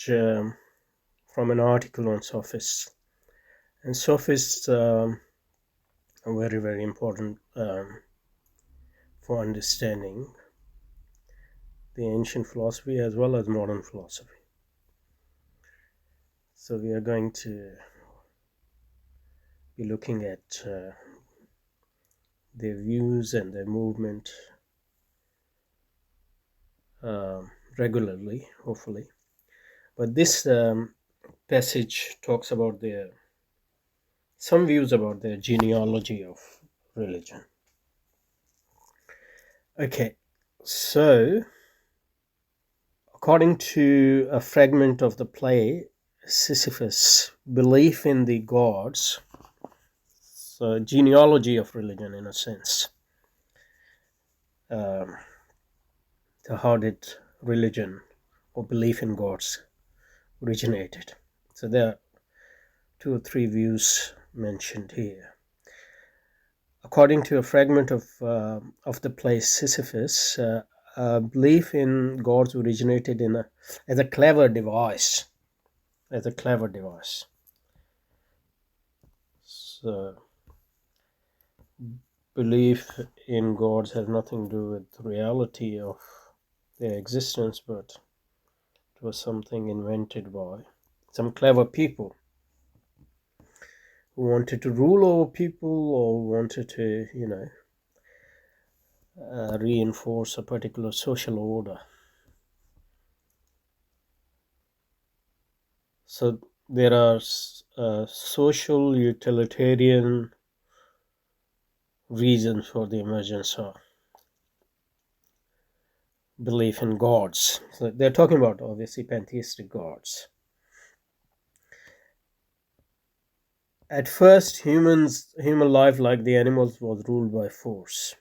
from an article on Sophists. And Sophists are very, very important for understanding the ancient philosophy as well as modern philosophy. So we are going to be looking at their views and their movement regularly, hopefully. But this passage talks about some views about the genealogy of religion. Okay, so according to a fragment of the play Sisyphus, belief in the gods, so genealogy of religion in a sense. So how did religion or belief in gods originated? So there are 2 or 3 views mentioned here. According to a fragment of the play Sisyphus, belief in gods originated as a clever device. So belief in gods has nothing to do with the reality of their existence, but it was something invented by some clever people who wanted to rule over people or wanted to, reinforce a particular social order. So there are social utilitarian reasons for the emergence of belief in gods. So they're talking about obviously pantheistic gods. At first, human life, like the animals, was ruled by force.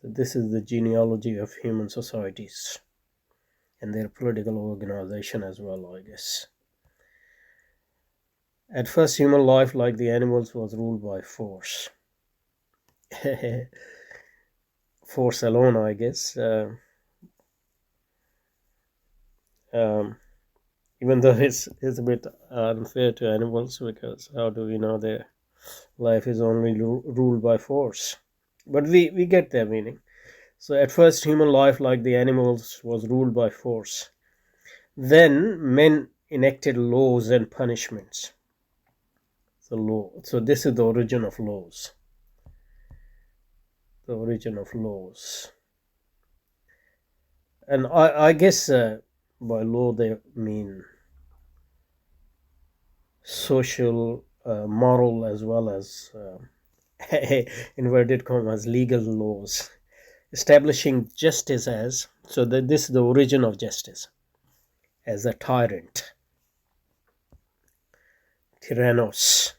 So this is the genealogy of human societies and their political organization as well, I guess. At first, human life, like the animals, was ruled by force. Force alone, I guess. Even though it's a bit unfair to animals, because how do we know their life is only ruled by force? But we get their meaning. So at first, human life, like the animals, was ruled by force. Then men enacted laws and punishments. So this is the origin of laws. The origin of laws. And I guess by law they mean social, moral, as well as inverted commas, legal laws, establishing justice as, so that this is the origin of justice, as a tyrant. Tyrannos.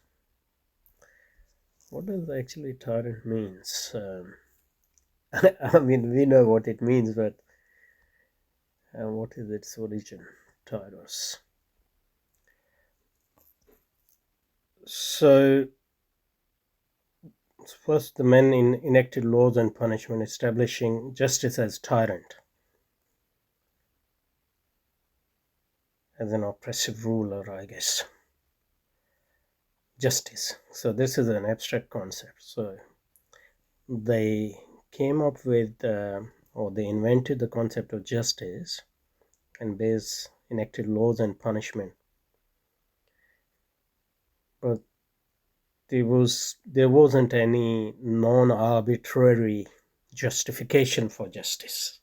What does actually tyrant means? I mean, we know what it means, but what is its origin? Tyros. So first, the men enacted laws and punishment, establishing justice as tyrant, as an oppressive ruler, I guess. Justice. So this is an abstract concept. So they came up with, or they invented the concept of justice, and enacted laws and punishment. But there wasn't any non-arbitrary justification for justice,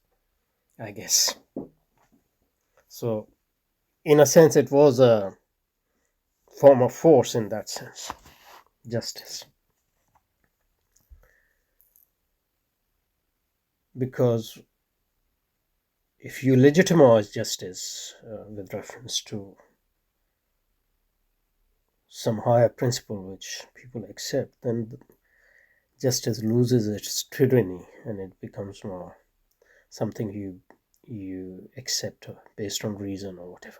I guess. So in a sense, it was a form of force in that sense, justice. Because if you legitimize justice with reference to some higher principle which people accept, then justice loses its tyranny and it becomes more something you accept based on reason or whatever.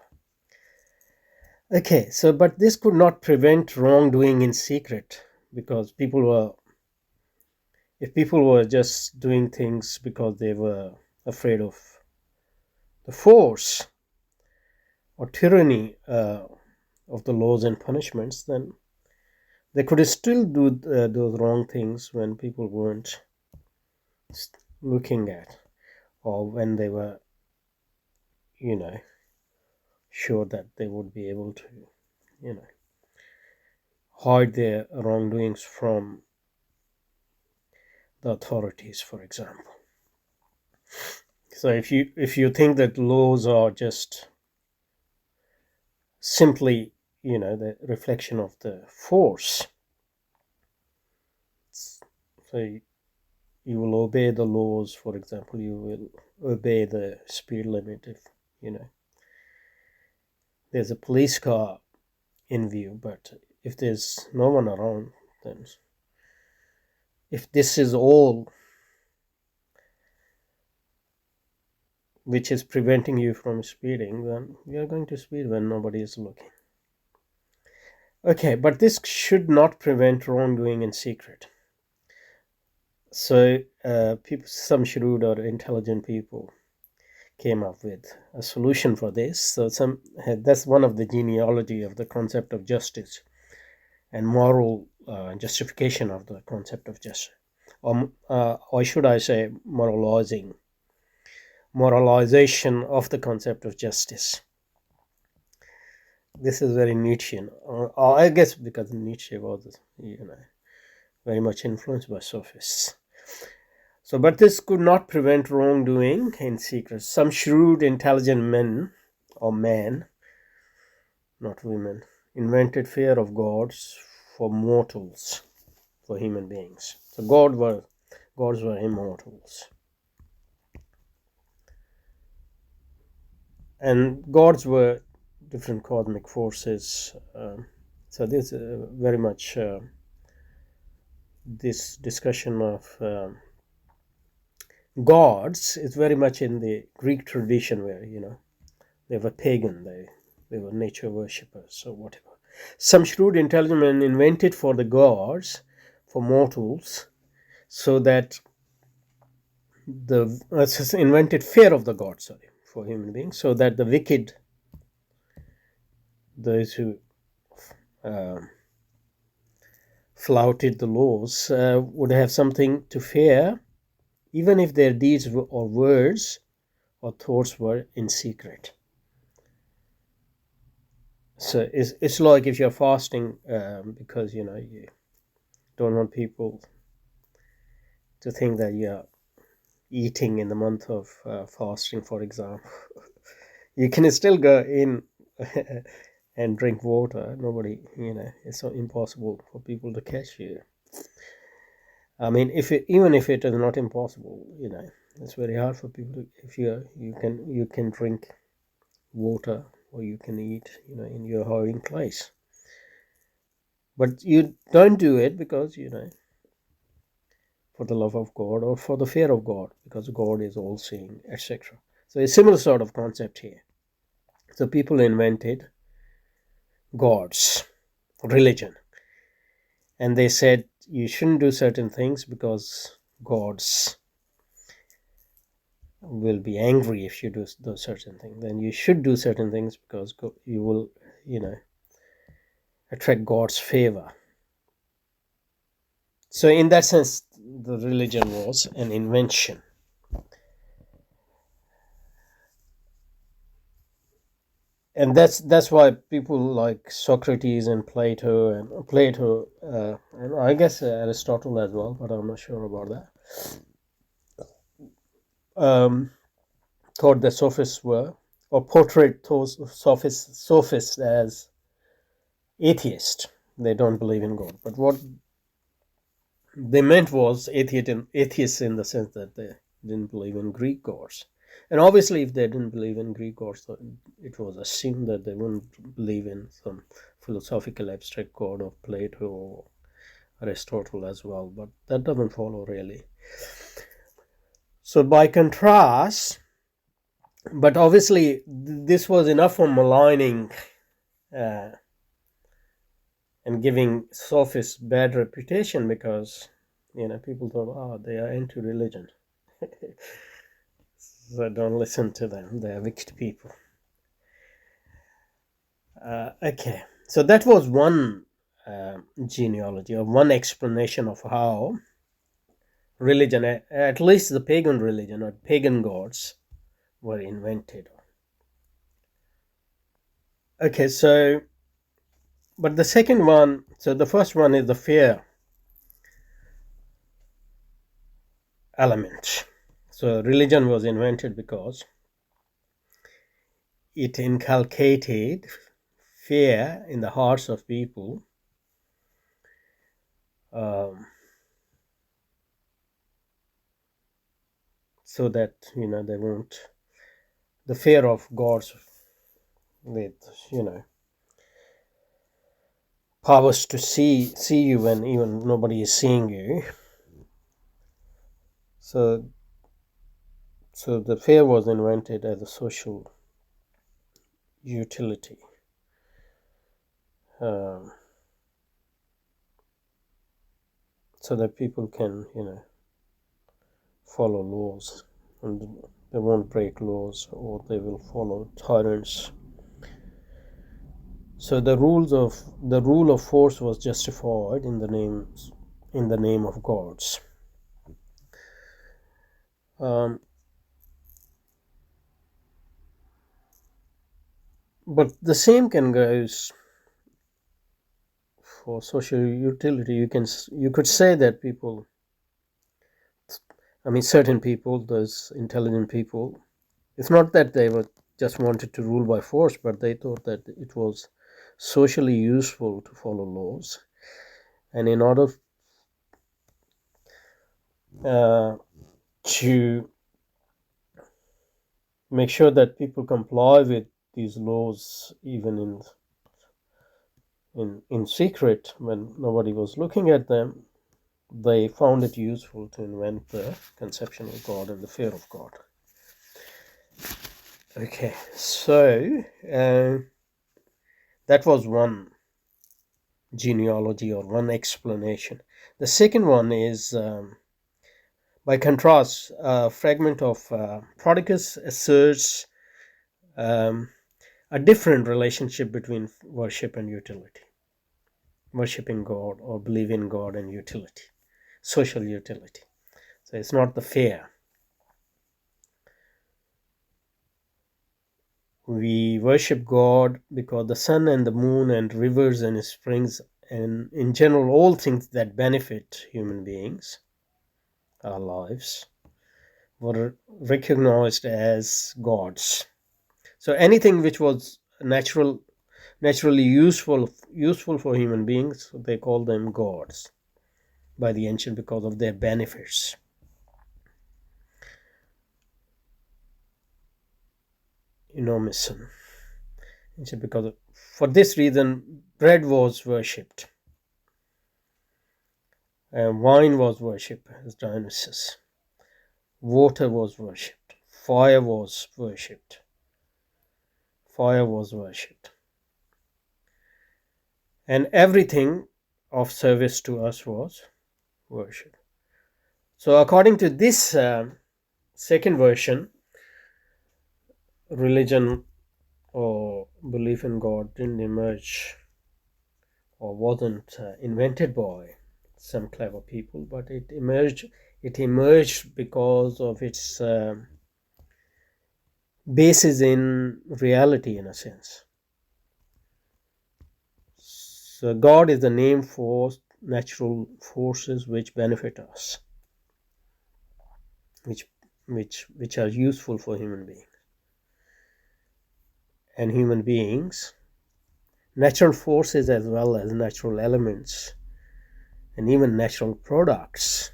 Okay, so but this could not prevent wrongdoing in secret, because if people were just doing things because they were afraid of the force, or tyranny of the laws and punishments, then they could still do those wrong things when people weren't looking at, or when they were, sure that they would be able to, you know, hide their wrongdoings from the authorities, for example. So if you think that laws are just simply, the reflection of the force, so you will obey the laws. For example, you will obey the speed limit if there's a police car in view, but if there's no one around, then if this is all which is preventing you from speeding, then you're going to speed when nobody is looking. Okay, but this should not prevent wrongdoing in secret. So some shrewd or intelligent people came up with a solution for this. So that's one of the genealogy of the concept of justice and moral justification of the concept of justice, or should I say moralization of the concept of justice. This is very Nietzschean, or I guess because Nietzsche was, very much influenced by Sophists. So, but this could not prevent wrongdoing in secret. Some shrewd, intelligent men, or men, not women, invented fear of gods for mortals, for human beings. So, gods were immortals, and gods were different cosmic forces. So, this very much this discussion of gods is very much in the Greek tradition, where they were pagan, they were nature worshippers or whatever. Some shrewd, intelligent men invented for the gods, for mortals, so that invented fear of the gods, for human beings, so that the wicked, those who flouted the laws, would have something to fear, even if their deeds or words or thoughts were in secret. So it's like if you're fasting because you don't want people to think that you're eating in the month of fasting, for example. You can still go in and drink water. Nobody, it's so impossible for people to catch you. I mean, even if it is not impossible, it's very hard for people to, if you can drink water, or you can eat, in your hiding place. But you don't do it because, for the love of God or for the fear of God, because God is all-seeing, etc. So a similar sort of concept here. So people invented gods, religion, and they said you shouldn't do certain things because gods will be angry if you do those certain things. Then you should do certain things because you will, attract God's favor. So in that sense, the religion was an invention. And that's why people like Socrates and Plato, and I guess Aristotle as well, but I'm not sure about that. Thought the Sophists were, or portrayed those Sophists as atheists. They don't believe in God, but what they meant was atheists in the sense that they didn't believe in Greek gods. And obviously, if they didn't believe in Greek gods, it was assumed that they wouldn't believe in some philosophical abstract god of Plato or Aristotle as well. But that doesn't follow really. So by contrast, but obviously this was enough for maligning and giving Sophists bad reputation, because people thought, oh, they are into religion. So don't listen to them, they are wicked people. Okay, so that was one genealogy or one explanation of how religion, at least the pagan religion or pagan gods, were invented. Okay, so but the second one, so the first one is the fear element. So religion was invented because it inculcated fear in the hearts of people, um, so that they won't, the fear of gods with powers to see you when even nobody is seeing you. So the fear was invented as a social utility, um, so that people can follow laws, and they won't break laws, or they will follow tyrants. So the rule of force was justified in the name of gods. Um, but the same can goes for social utility. You could say that people, I mean, certain people, those intelligent people, it's not that they were just wanted to rule by force, but they thought that it was socially useful to follow laws, and in order to make sure that people comply with these laws, even in secret when nobody was looking at them, they found it useful to invent the conception of God and the fear of God. Okay, so that was one genealogy or one explanation. The second one is, by contrast, a fragment of Prodicus asserts a different relationship between worship and utility. Worshipping God or believing God and utility, social utility. So it's not the fear. We worship God because the sun and the moon and rivers and springs and in general all things that benefit human beings, our lives, were recognized as gods. So anything which was naturally useful for human beings, they call them gods by the ancient because of their benefits. Enormous. Because for this reason, bread was worshipped, and wine was worshipped as Dionysus. Water was worshipped. Fire was worshipped. Fire was worshipped. And everything of service to us was worshipped. So according to this second version, religion or belief in God didn't emerge or wasn't invented by some clever people, but it emerged. It emerged because of its basis in reality, in a sense. So God is the name for natural forces which benefit us, which are useful for human beings. And human beings, natural forces as well as natural elements, and even natural products.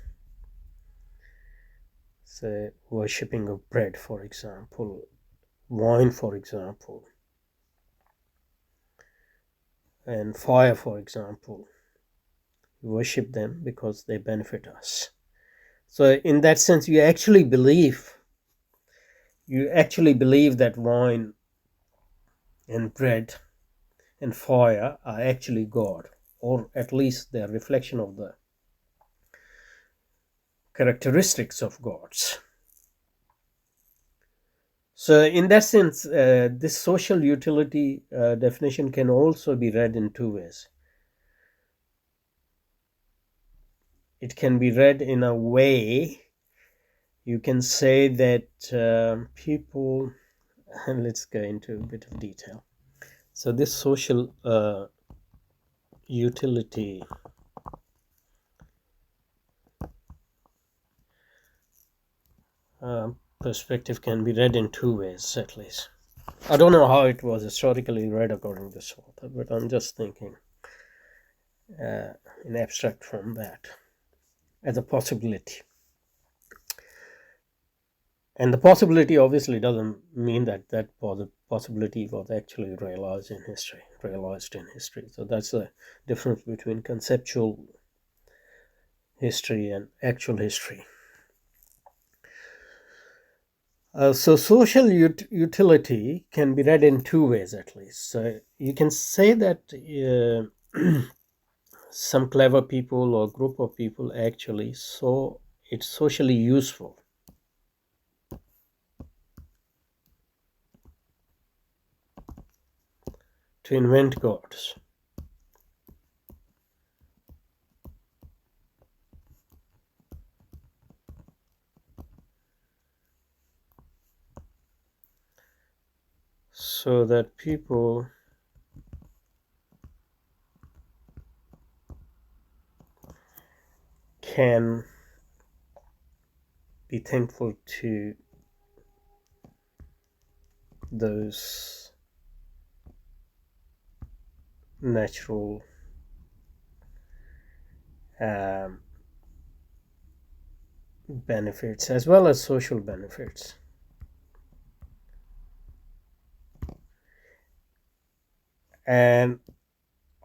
Say worshipping of bread, for example, wine, for example, and fire, for example. We worship them because they benefit us. So in that sense, you actually believe that wine and bread and fire are actually God, or at least they're a reflection of the characteristics of gods. So, in that sense, this social utility definition can also be read in two ways. It can be read in a way you can say that people, and let's go into a bit of detail. So, this social utility perspective can be read in two ways, at least. I don't know how it was historically read according to this author, but I'm just thinking in abstract from that as a possibility. And the possibility obviously doesn't mean that that possibility was actually realized in history. So that's the difference between conceptual history and actual history. So social utility can be read in two ways, at least. So you can say that some clever people or group of people actually saw it socially useful to invent gods. So that people can be thankful to those natural benefits as well as social benefits. And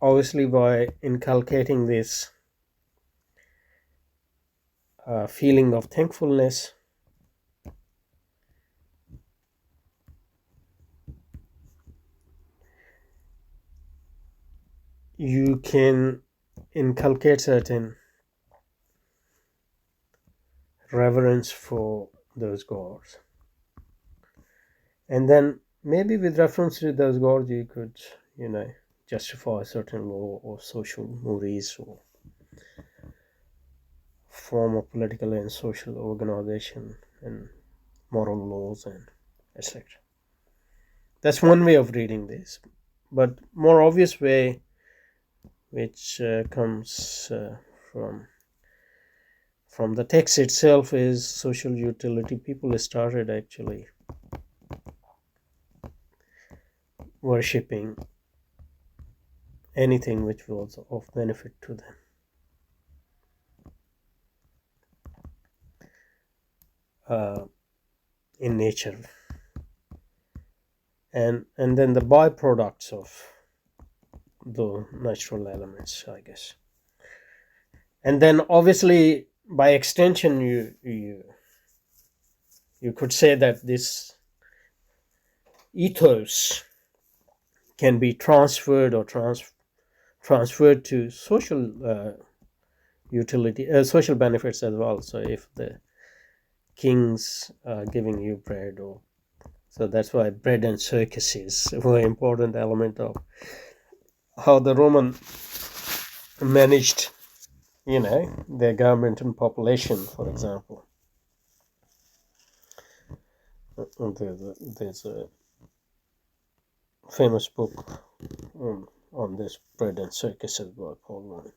obviously, by inculcating this feeling of thankfulness, you can inculcate certain reverence for those gods. And then maybe with reference to those gods, you could, justify a certain law or social mores or form of political and social organization and moral laws and etc. That's one way of reading this. But more obvious way, which comes from the text itself, is social utility. People started actually worshipping anything which was of benefit to them. In nature, and then the byproducts of the natural elements, I guess. And then obviously by extension you could say that this ethos can be transferred or transferred to social utility, social benefits as well. So if the kings are giving you bread, or so that's why bread and circuses were an important element of how the Roman managed, their government and population, for example. There's a famous book on this bread and circuses by Paul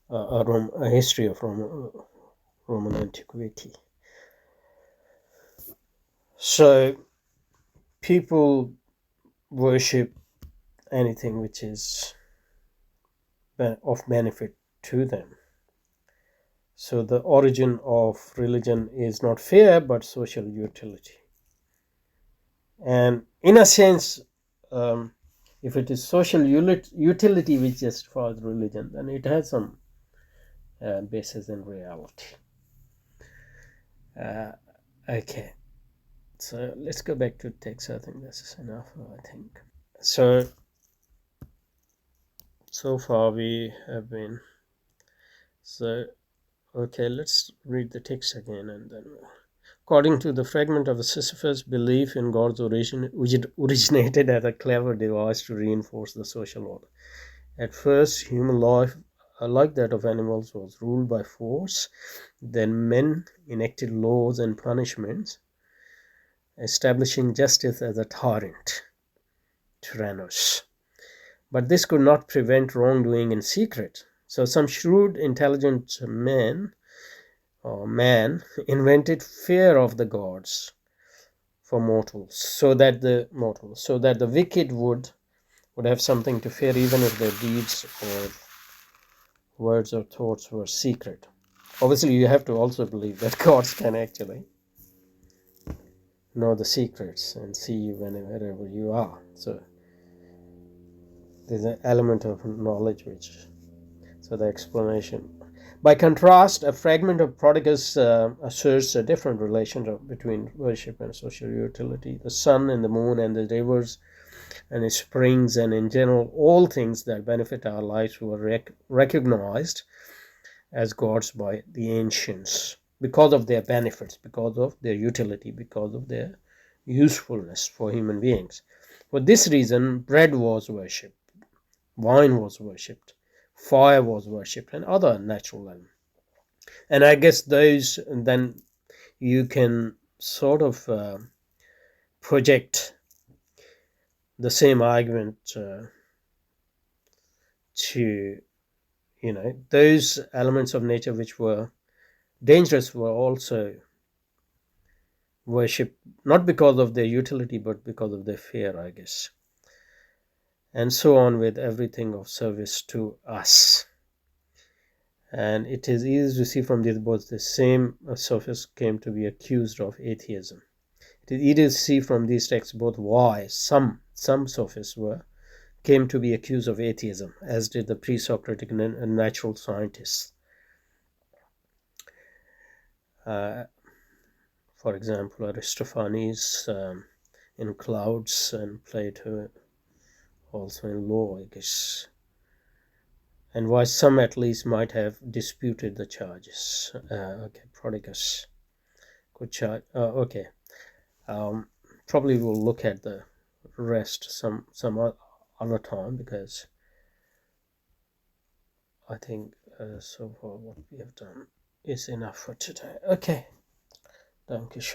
Ryan, a history of Roman antiquity. So people worship anything which is of benefit to them. So the origin of religion is not fear but social utility. And in a sense, if it is social utility which justifies religion, then it has some basis in reality. Okay, so let's go back to text. I think this is enough. So far we have been, okay, let's read the text again and then According to the fragment of a Sisyphus, belief in God's origin, which originated as a clever device to reinforce the social order. At first, human life, like that of animals, was ruled by force. Then men enacted laws and punishments, establishing justice as a tyrant, Tyrannus. But this could not prevent wrongdoing in secret. So some shrewd, intelligent man invented fear of the gods for mortals, so that the wicked would have something to fear, even if their deeds or words or thoughts were secret. Obviously, you have to also believe that gods can actually know the secrets and see you wherever you are. So there's an element of knowledge so the explanation. By contrast, a fragment of Prodicus asserts a different relationship between worship and social utility. The sun and the moon and the rivers and the springs and in general all things that benefit our lives were recognized as gods by the ancients because of their benefits, because of their utility, because of their usefulness for human beings. For this reason, bread was worshipped, wine was worshipped, fire was worshipped, and other natural elements. And I guess those, then you can sort of project the same argument to, those elements of nature which were dangerous were also worshipped, not because of their utility, but because of their fear, I guess. And so on with everything of service to us. And it is easy to see from these both the same sophists came to be accused of atheism. It is easy to see from these texts both why some sophists came to be accused of atheism, as did the pre-Socratic and natural scientists. For example, Aristophanes in clouds, and Plato also in law, I guess. And why some at least might have disputed the charges. Prodicus could charge. Probably we'll look at the rest some other time, because I think so far what we have done is enough for today. Okay, danke schön.